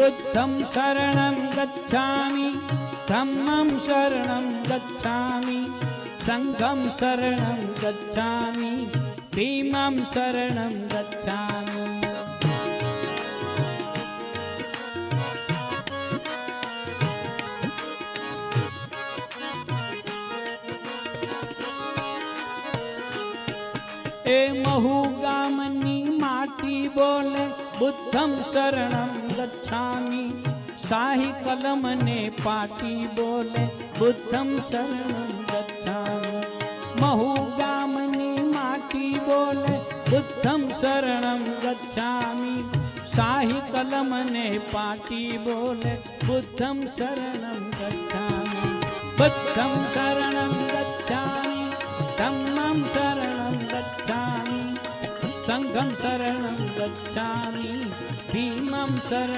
बुद्धं शरणं गच्छामि, धम्मं शरणं गच्छामि, संघं शरणं गच्छामि, भीमं शरणं गच्छामि। ए महू गामनी माटी बोले बुद्धं शरणं गच्छामि, शाही कलम ने पाटी बोले बुद्धं शरणं गच्छामि। महू गामनी माटी बोले बुद्धं शरणं गच्छामि, शाही कलम ने पाटी बोले बुद्धं शरणं गच्छामि। बुद्धं शरणं गच्छामि, धम्मं शरणं गच्छामि, संघं शरणं गच्छामि, भीमं शरणं